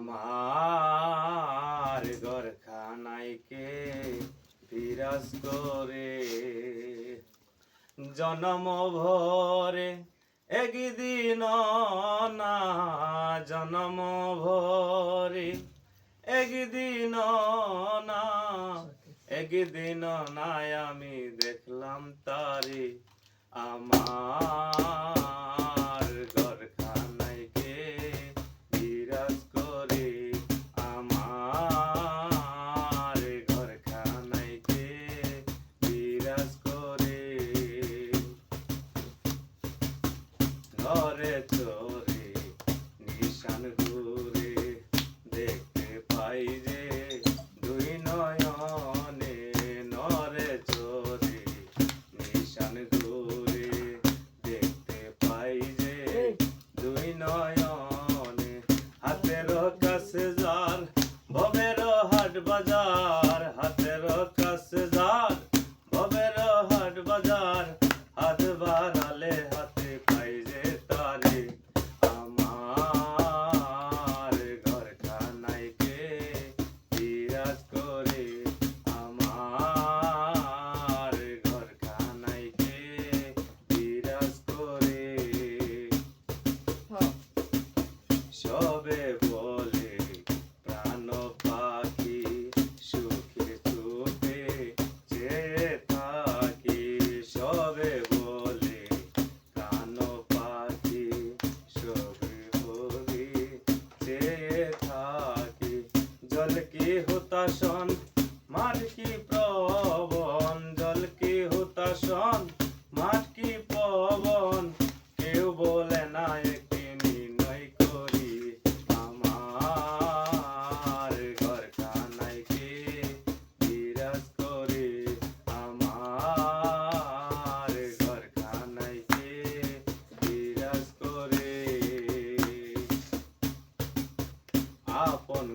আমার ঘরখানায় কে বিরাজ করে জনম ভরে একদিন না জনম ভরে একদিন না একদিন নাই আমি দেখলাম তারে আমার ঘরখানায় কে বিরাজ করে আমার ঘরখানায় কে বিরাজ করে ঘরে চোরে নিশান ঘুরে দেখতে পাই যে দুই নয়নে নরে চোরে নিশান ঘুরে দেখতে পাই যে দুই নয়নে হাতের কাছে যার ভবের হাট বাজার হাতের কাছে যার ভবের হাট বাজার হাত বাড়ালে হাতে পাই যে তারে আমার ঘরখানায় কে বিরাজ করে আমার ঘরখানায় কে বিরাজ করে সবে বলে প্রাণ পাখি সুখে সুখে চেয়ে থাকি সবে বলে প্রাণ পাখি সবে বলে চেয়ে থাকি জল কি হুতাশন মাঠ কি প্রবন জল কি হুতাশন মাঠ কি পবন কেউ বলে না একটি নির্ণয় করি আমার ঘরখানায় কে বিরাজ করে আমার ঘরখানায় কে বিরাজ করে আপন